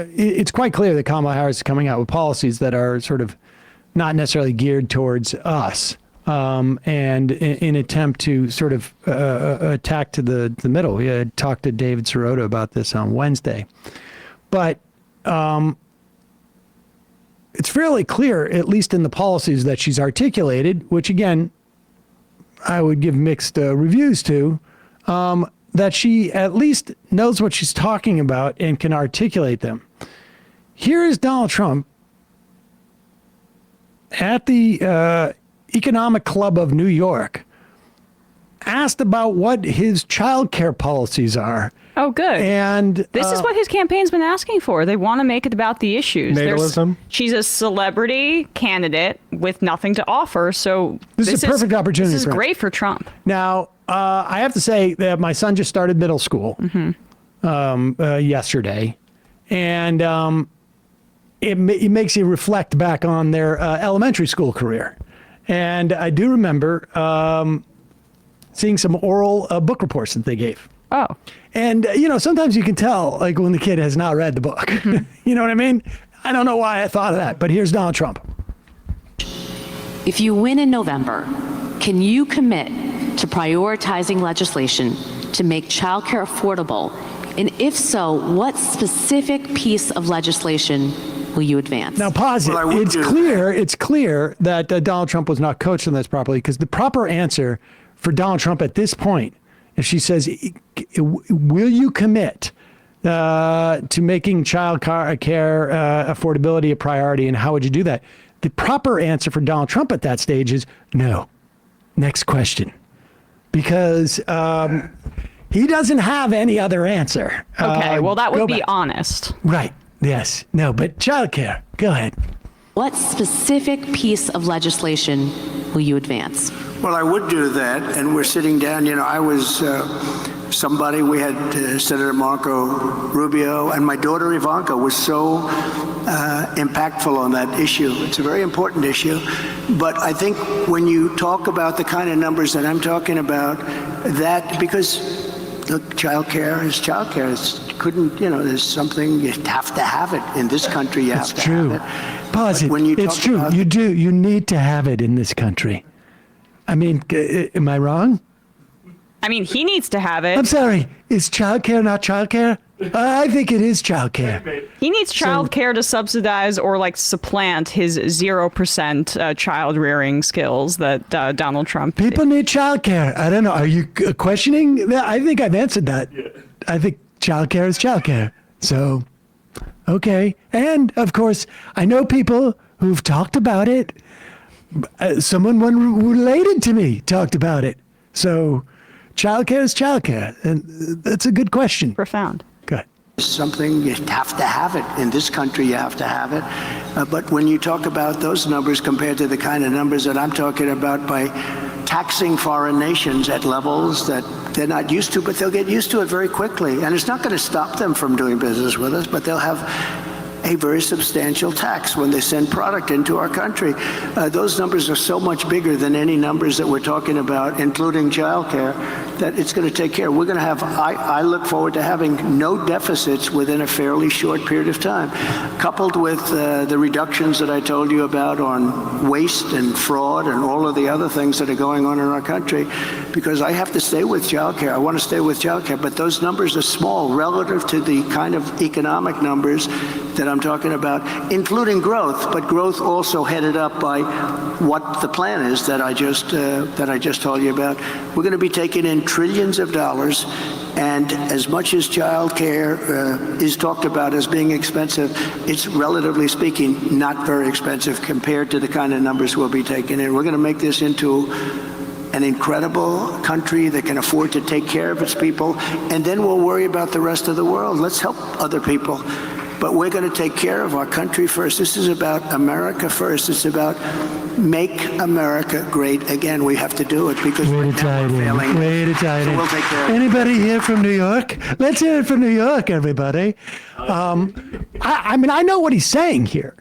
It's quite clear that Kamala Harris is coming out with policies that are sort of not necessarily geared towards us, and in attempt to sort of attack to the middle. We had talked to David Sirota about this on Wednesday, but it's fairly clear, at least in the policies that she's articulated, which again, I would give mixed reviews to, that she at least knows what she's talking about and can articulate them. Here is Donald Trump at the Economic Club of New York, asked about what his childcare policies are. Oh, good. And this is what his campaign's been asking for. They want to make it about the issues. Natalism. She's a celebrity candidate with nothing to offer, so this is a perfect opportunity. This is great for Trump. Now, I have to say that my son just started middle school yesterday, and it makes you reflect back on their elementary school career. And I do remember seeing some oral book reports that they gave. Oh. And, sometimes you can tell, like, when the kid has not read the book. You know what I mean? I don't know why I thought of that, but here's Donald Trump. If you win in November, can you commit to prioritizing legislation to make childcare affordable? And if so, what specific piece of legislation will you advance? Now, pause it. It's clear that Donald Trump was not coached on this properly, because the proper answer for Donald Trump at this point, if she says, will you commit to making child care affordability a priority, and how would you do that? The proper answer for Donald Trump at that stage is no. Next question. Because he doesn't have any other answer. Okay, well, that would be honest. Right. Yes. No, but childcare. Go ahead. What specific piece of legislation will you advance? Well, I would do that, and we're sitting down. I was somebody, we had Senator Marco Rubio, and my daughter Ivanka was so impactful on that issue. It's a very important issue. But I think when you talk about the kind of numbers that I'm talking about, that, because look, childcare is childcare. There's something, you have to have it. In this country, you have to have it. Pause it. It's true. You do. You need to have it in this country. I mean, am I wrong? I mean, he needs to have it. I'm sorry. Is childcare not childcare? I think it is childcare. He needs childcare to subsidize or supplant his 0% child rearing skills that Donald Trump. People need childcare. I don't know. Are you questioning that? I think I've answered that. Yeah. I think childcare is childcare. So, okay. And of course, I know people who've talked about it. Someone related to me talked about it. So, childcare is childcare, and that's a good question. Profound. Good. Something, you have to have it. In this country, you have to have it. But when you talk about those numbers compared to the kind of numbers that I'm talking about by taxing foreign nations at levels that they're not used to, but they'll get used to it very quickly. And it's not going to stop them from doing business with us, but they'll have a very substantial tax when they send product into our country. Those numbers are so much bigger than any numbers that we're talking about, including childcare, that it's going to take care. We're going to have, I look forward to having no deficits within a fairly short period of time, coupled with the reductions that I told you about on waste and fraud and all of the other things that are going on in our country, because I have to stay with childcare. I want to stay with childcare, but those numbers are small relative to the kind of economic numbers that I'm talking about, including growth, but growth also headed up by what the plan is that I just told you about. We're going to be taking in trillions of dollars, and as much as child care is talked about as being expensive, it's relatively speaking not very expensive compared to the kind of numbers we'll be taking in. We're going to make this into an incredible country that can afford to take care of its people, and then we'll worry about the rest of the world. Let's help other people. But we're going to take care of our country first. This is about America first. It's about make America great again. We have to do it because we're failing. Way to tie it in. We'll take care of it. Anybody here from New York? Let's hear it from New York, everybody. I mean, I know what he's saying here.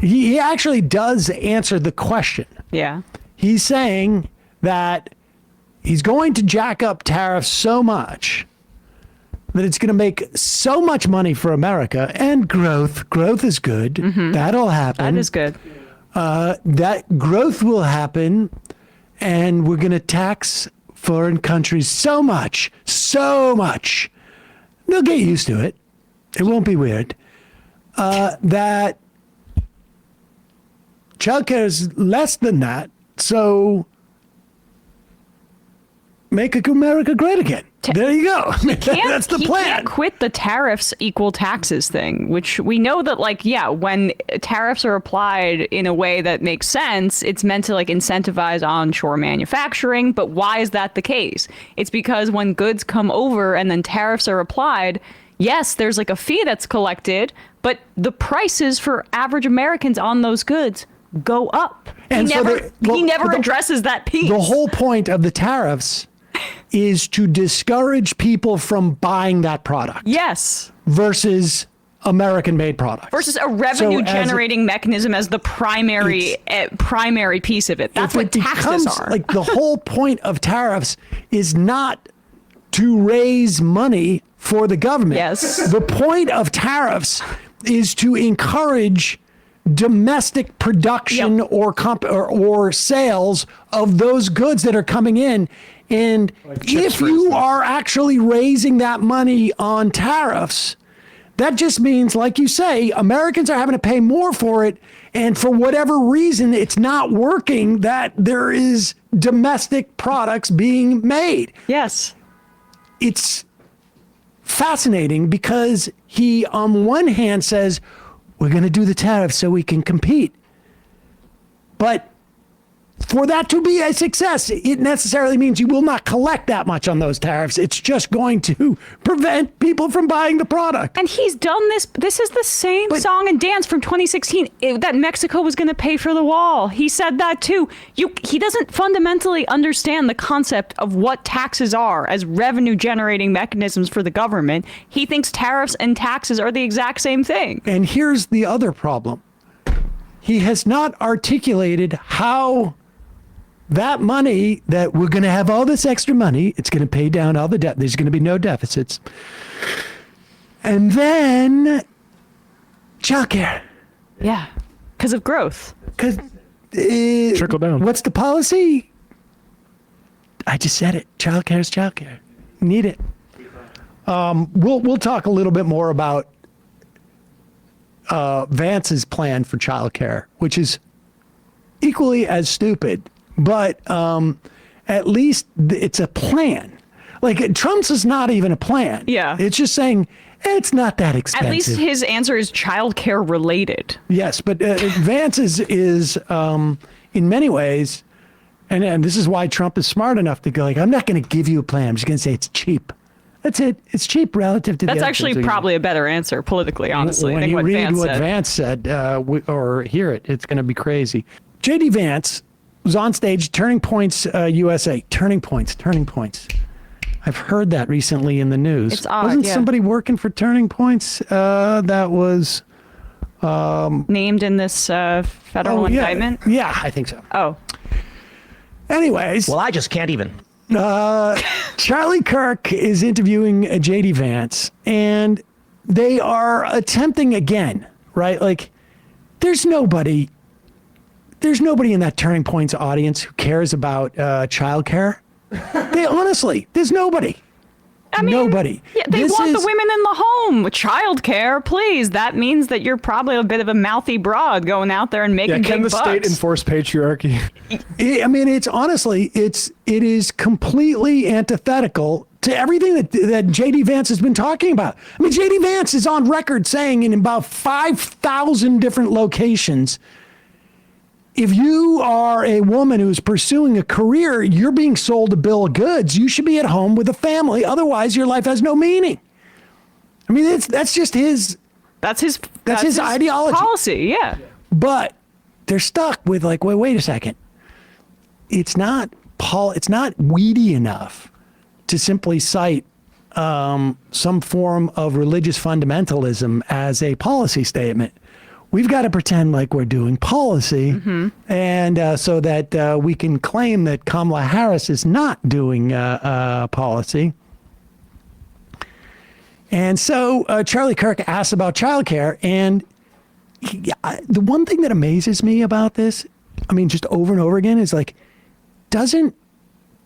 He actually does answer the question. Yeah. He's saying that he's going to jack up tariffs so much that it's going to make so much money for America and growth. Growth is good. That'll happen. That is good. That growth will happen, and we're going to tax foreign countries so much. They'll get used to it. It won't be weird. That childcare is less than that, so make America great again. There you go. That's the plan. He can't quit the tariffs equal taxes thing, which we know that, like, yeah, when tariffs are applied in a way that makes sense, it's meant to, like, incentivize onshore manufacturing. But why is that the case? It's because when goods come over and then tariffs are applied, yes, there's like a fee that's collected, but the prices for average Americans on those goods go up. And he never addresses that piece. The whole point of the tariffs is to discourage people from buying that product. Yes. Versus American-made products. Versus a revenue-generating mechanism as the primary piece of it. That's what taxes are. Like, the whole point of tariffs is not to raise money for the government. Yes. The point of tariffs is to encourage domestic production or sales of those goods that are coming in. And if you are actually raising that money on tariffs, that just means, like you say, Americans are having to pay more for it. And for whatever reason, it's not working, that there is domestic products being made. Yes. It's fascinating because he, on one hand, says, we're going to do the tariffs so we can compete. But for that to be a success, it necessarily means you will not collect that much on those tariffs. It's just going to prevent people from buying the product. And he's done this. This is the same song and dance from 2016 that Mexico was going to pay for the wall. He said that too. He doesn't fundamentally understand the concept of what taxes are as revenue generating mechanisms for the government. He thinks tariffs and taxes are the exact same thing. And here's the other problem. He has not articulated how that money, that we're going to have all this extra money, it's going to pay down all the debt. There's going to be no deficits. And then childcare. Yeah, because of growth. Because trickle down. What's the policy? I just said it. Childcare is childcare. Need it. We'll talk a little bit more about Vance's plan for childcare, which is equally as stupid. But at least it's a plan. Like, Trump's is not even a plan. Yeah. It's just saying it's not that expensive. At least his answer is childcare related. Yes, but Vance's is in many ways, and this is why Trump is smart enough to go, like, I'm not going to give you a plan. I'm just going to say it's cheap. That's it. It's cheap relative to That's the other actually things. probably a better answer politically, honestly. When than you what read Vance what said. Vance said or hear it, it's going to be crazy. J.D. Vance was on stage, Turning Points USA. Turning Points. I've heard that recently in the news. It's odd, Wasn't yeah. somebody working for Turning Points that was named in this federal indictment? Yeah, I think so. Oh. Anyways. Well, I just can't even. Charlie Kirk is interviewing J.D. Vance, and they are attempting again, right? Like, there's nobody in that Turning Points audience who cares about childcare. Honestly, there's nobody. I mean, nobody. Yeah, they want the women in the home. Childcare, please. That means that you're probably a bit of a mouthy broad going out there and making can big the bucks. state enforce patriarchy? I mean, it's honestly, it is completely antithetical to everything that J.D. Vance has been talking about. I mean, J.D. Vance is on record saying in about 5,000 different locations, if you are a woman who's pursuing a career, you're being sold a bill of goods. You should be at home with a family. Otherwise, your life has no meaning. I mean, that's just his. That's his ideology. Policy, yeah. But they're stuck with, like, wait a second. It's not weedy enough to simply cite some form of religious fundamentalism as a policy statement. We've got to pretend like we're doing policy, and so that we can claim that Kamala Harris is not doing policy. And so Charlie Kirk asked about childcare, and the one thing that amazes me about this, I mean, just over and over again, is like, does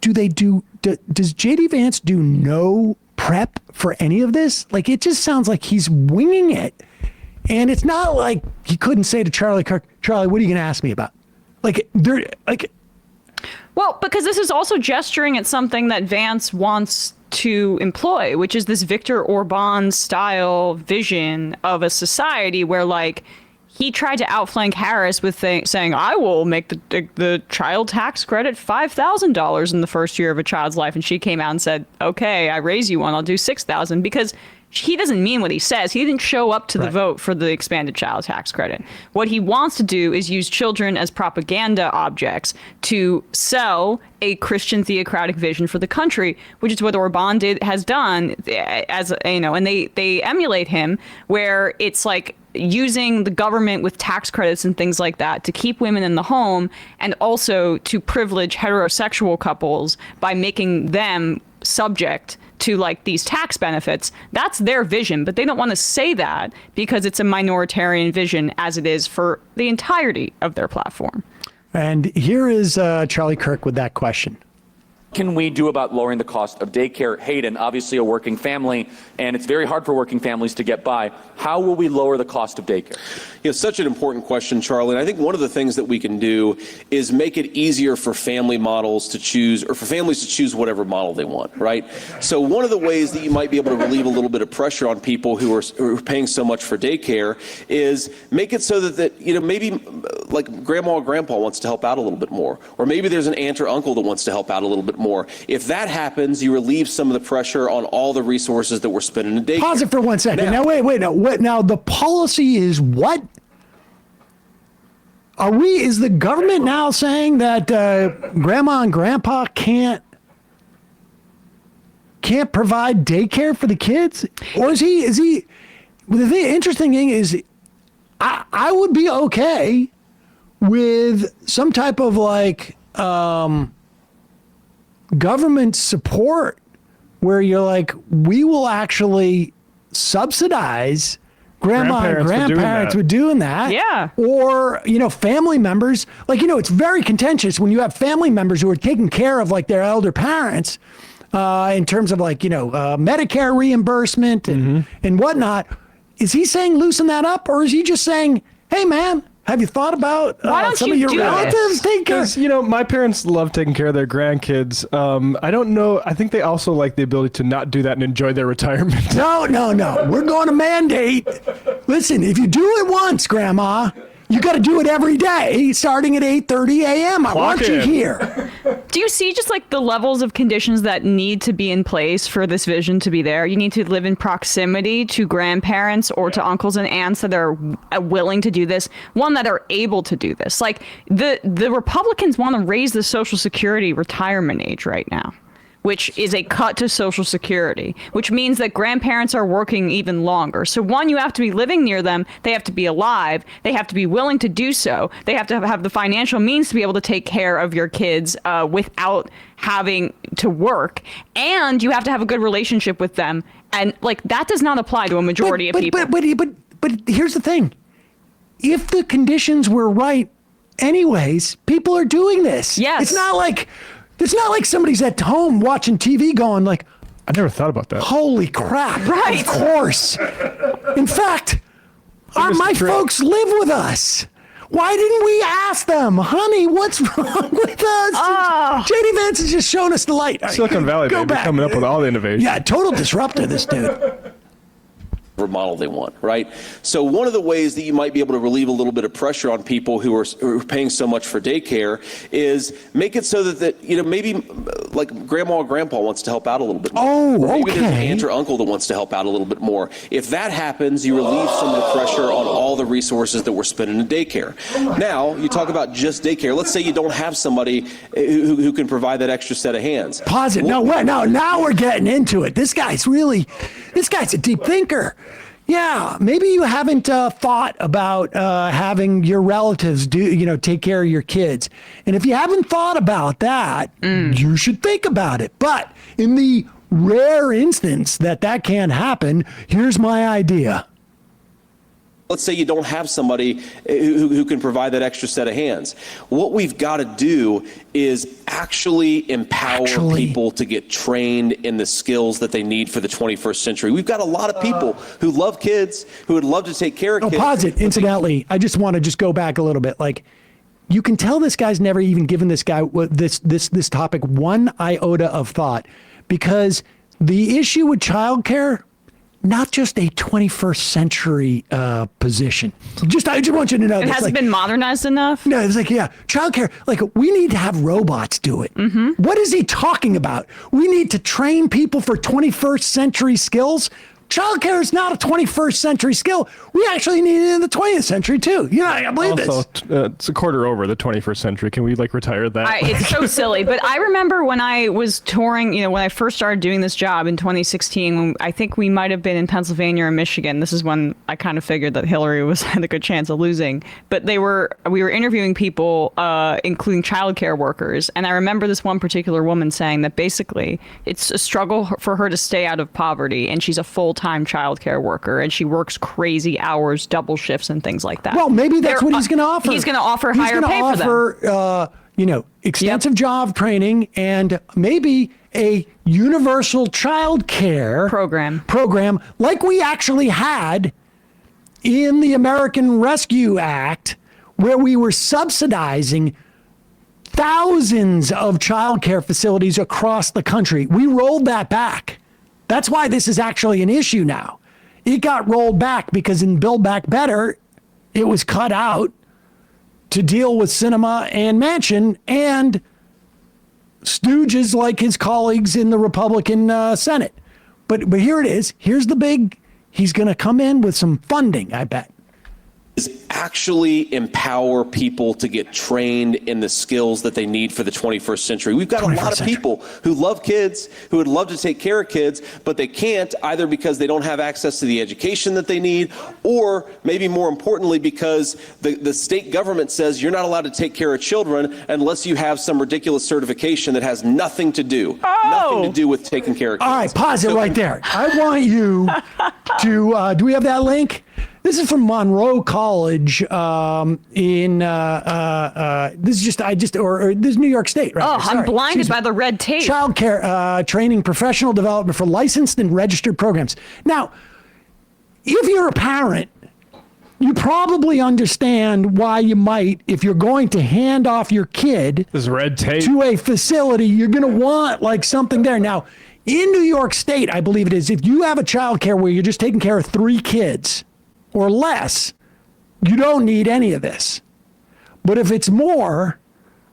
JD Vance do no prep for any of this? Like, it just sounds like he's winging it. And it's not like he couldn't say to Charlie Kirk, Charlie, what are you going to ask me about? Well, because this is also gesturing at something that Vance wants to employ, which is this Viktor Orban style vision of a society where, like, he tried to outflank Harris with saying, I will make the child tax credit $5,000 in the first year of a child's life. And she came out and said, okay, I raise you one, I'll do $6,000, because he doesn't mean what he says. He didn't show up to the vote for the expanded child tax credit. What he wants to do is use children as propaganda objects to sell a Christian theocratic vision for the country, which is what Orban has done, as you know, and they emulate him, where it's like using the government with tax credits and things like that to keep women in the home, and also to privilege heterosexual couples by making them subject to like these tax benefits. That's their vision, but they don't want to say that because it's a minoritarian vision, as it is for the entirety of their platform. And here is Charlie Kirk with that question. Can we do about lowering the cost of daycare? Hayden, obviously a working family, and it's very hard for working families to get by. How will we lower the cost of daycare? It's such an important question, Charlie. And I think one of the things that we can do is make it easier for family models to choose, or for families to choose whatever model they want, right? So one of the ways that you might be able to relieve a little bit of pressure on people who are paying so much for daycare is make it so that maybe like grandma or grandpa wants to help out a little bit more, or maybe there's an aunt or uncle that wants to help out a little bit more. If that happens, you relieve some of the pressure on all the resources that we're spending in daycare. Pause it for 1 second. Now wait. Now the policy is what? Is the government now saying that grandma and grandpa can't provide daycare for the kids? Or is he the interesting thing is I would be okay with some type of like government support where you're like, we will actually subsidize grandma and grandparents with doing that. Yeah. Or, family members. Like, it's very contentious when you have family members who are taking care of like their elder parents in terms of like, Medicare reimbursement and whatnot. Is he saying loosen that up, or is he just saying, hey, man, have you thought about some of your relatives taking care? Because, my parents love taking care of their grandkids. I don't know. I think they also like the ability to not do that and enjoy their retirement. No. We're going to mandate. Listen, if you do it once, Grandma, you got to do it every day, starting at 8:30 a.m. I want you here. Do you see just like the levels of conditions that need to be in place for this vision to be there? You need to live in proximity to grandparents or to uncles and aunts that are willing to do this, one that are able to do this. Like the Republicans want to raise the Social Security retirement age right now, which is a cut to Social Security, which means that grandparents are working even longer. So one, you have to be living near them. They have to be alive. They have to be willing to do so. They have to have the financial means to be able to take care of your kids without having to work. And you have to have a good relationship with them. And like that does not apply to a majority of people. But here's the thing. If the conditions were right anyways, people are doing this. Yes. It's not like somebody's at home watching TV going like, I never thought about that. holy crap. Right. Of course. In fact, my folks live with us. Why didn't we ask them, honey, what's wrong with us? JD Vance has just shown us the light. Silicon Valley, baby, coming up with all the innovation. Yeah, total disruptor, this dude. Model they want, right? So one of the ways that you might be able to relieve a little bit of pressure on people who are paying so much for daycare is make it so that maybe like grandma or grandpa wants to help out a little bit more. Oh, or maybe there's an okay. aunt or uncle that wants to help out a little bit more. If that happens, you relieve some of the pressure on all the resources that we're spending in daycare. Now, you talk about just daycare. Let's say you don't have somebody who can provide that extra set of hands. Pause it. No, now we're getting into it. This guy's a deep thinker. Yeah, maybe you haven't thought about having your relatives take care of your kids. And if you haven't thought about that, you should think about it. But in the rare instance that can't happen, here's my idea. Let's say you don't have somebody who can provide that extra set of hands. What we've got to do is actually empower people to get trained in the skills that they need for the 21st century. We've got a lot of people who love kids, who would love to take care of kids. Pause it. Incidentally, I just want to go back a little bit. Like, you can tell this guy's never even given this guy this topic one iota of thought, because the issue with childcare, not just a 21st century position. I just want you to know It hasn't been modernized enough? No, it's like, yeah, childcare, like, we need to have robots do it. Mm-hmm. What is he talking about? We need to train people for 21st century skills. Childcare is not a 21st century skill. We actually need it in the 20th century too. You know, I believe also, this. It's a quarter over the 21st century. Can we retire that? It's so silly. But I remember when I was touring, when I first started doing this job in 2016, when I think we might have been in Pennsylvania or Michigan. This is when I kind of figured that Hillary had a good chance of losing. But we were interviewing people, including childcare workers. And I remember this one particular woman saying that basically it's a struggle for her to stay out of poverty. And she's a full-time childcare worker, and she works crazy hours, double shifts, and things like that. Well, maybe that's what he's going to offer. He's going to offer higher pay for them. Extensive job training and maybe a universal childcare program like we actually had in the American Rescue Act, where we were subsidizing thousands of childcare facilities across the country. We rolled that back. That's why this is actually an issue now. It got rolled back because in Build Back Better, it was cut out to deal with Sinema and Manchin and stooges like his colleagues in the Republican Senate. But here it is. Here's the big, he's going to come in with some funding, I bet. Is actually empower people to get trained in the skills that they need for the 21st century. We've got a lot of people who love kids, who would love to take care of kids, but they can't, either because they don't have access to the education that they need, or maybe more importantly, because the state government says you're not allowed to take care of children unless you have some ridiculous certification that has nothing to do with taking care of kids. All right, pause it right there. I want you to, do we have that link? This is from Monroe College in this is this is New York State, right? Oh, I'm blinded by the red tape. Childcare training, professional development for licensed and registered programs. Now, if you're a parent, you probably understand why you might, if you're going to hand off your kid this red tape to a facility, you're going to want like something there. Now, in New York State, I believe it is, if you have a childcare where you're just taking care of 3 kids or less, you don't need any of this. But if it's more,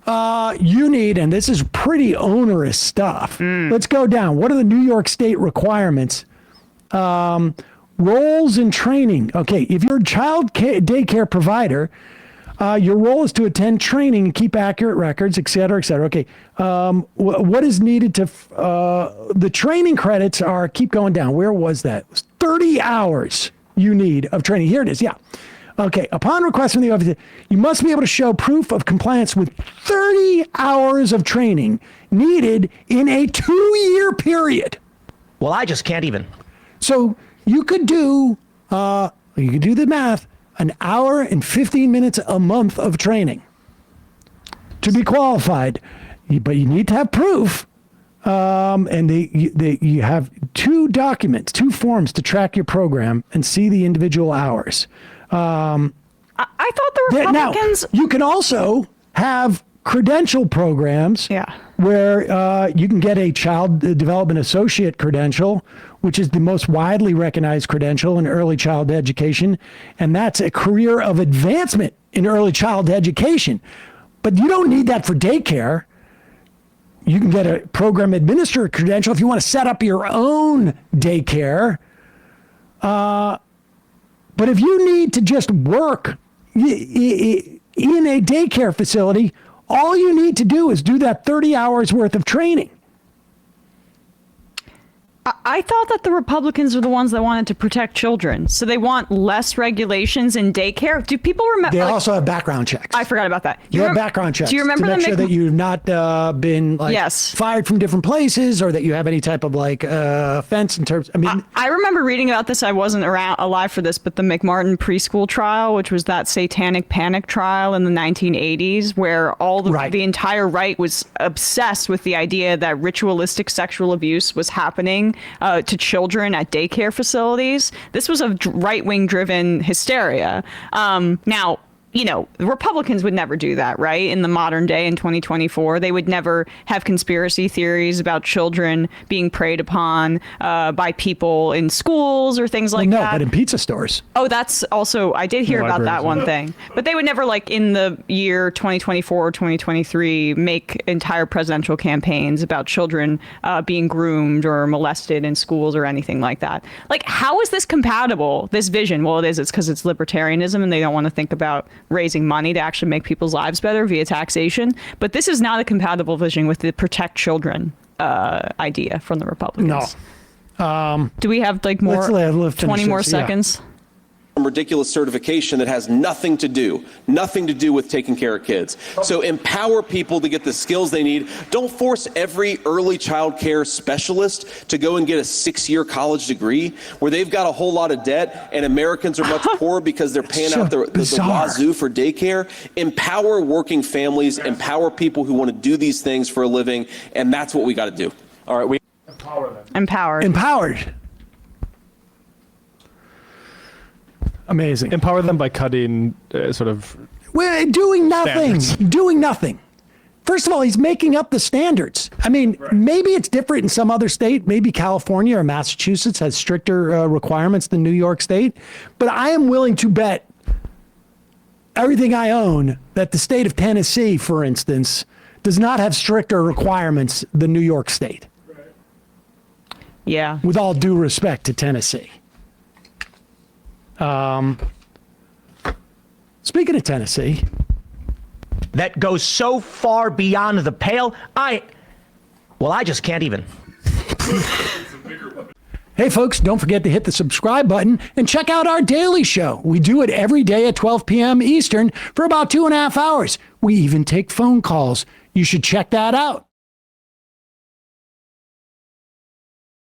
you need, and this is pretty onerous stuff. Let's go down. What are the New York State requirements? Roles and training. Okay, if you're a daycare provider, your role is to attend training and keep accurate records, et cetera, et cetera. Okay, what is needed to, the training credits are, keep going down. Where was that? It was 30 hours you need of training. Here it is, yeah. Okay, upon request from the office, you must be able to show proof of compliance with 30 hours of training needed in a 2-year period. Well, I just can't even. So you could do the math, an hour and 15 minutes a month of training to be qualified, but you need to have proof. And you have 2 documents, 2 forms to track your program and see the individual hours. I thought the Republicans... Now, you can also have credential programs where you can get a child development associate credential, which is the most widely recognized credential in early child education. And that's a career of advancement in early child education. But you don't need that for daycare. You can get a program administrator credential if you want to set up your own daycare. But if you need to just work in a daycare facility, all you need to do is do that 30 hours worth of training. I thought that the Republicans are the ones that wanted to protect children. So they want less regulations in daycare. Do people remember? They also have background checks. I forgot about that. You have background checks. Do you remember to make the sure that you've not been Yes. fired from different places, or that you have any type of offense in terms? I mean, I remember reading about this. I wasn't alive for this, but the McMartin preschool trial, which was that satanic panic trial in the 1980s, where the entire right was obsessed with the idea that ritualistic sexual abuse was happening to children at daycare facilities. This was a right-wing driven hysteria. Now, the Republicans would never do that, right? In the modern day, in 2024, they would never have conspiracy theories about children being preyed upon by people in schools or things like that. No, but in pizza stores. Oh, that's also, I did hear about that one thing. But they would never, in the year 2024 or 2023, make entire presidential campaigns about children being groomed or molested in schools or anything like that. How is this compatible, this vision? Well, it is. It's because it's libertarianism and they don't want to think about raising money to actually make people's lives better via taxation. But this is not a compatible vision with the protect children idea from the Republicans. No. Do we have more 20 more seconds? Ridiculous certification that has nothing to do with taking care of kids. So empower people to get the skills they need. Don't force every early child care specialist to go and get a 6-year college degree where they've got a whole lot of debt and Americans are much poorer because they're paying out the wazoo for daycare. Empower working families, empower people who want to do these things for a living, and that's what we got to do. All right, we Empowered. Amazing. Empower them by cutting We're doing nothing. Standards. Doing nothing. First of all, he's making up the standards. I mean, maybe it's different in some other state. Maybe California or Massachusetts has stricter requirements than New York State. But I am willing to bet everything I own that the state of Tennessee, for instance, does not have stricter requirements than New York State. Yeah. With all due respect to Tennessee. Speaking of Tennessee, That goes so far beyond the pale. I just can't even. hey folks, don't forget to hit the subscribe button and check out our daily show. We do it every day at 12 p.m. Eastern for about 2.5 hours. We even take phone calls. You should check that out.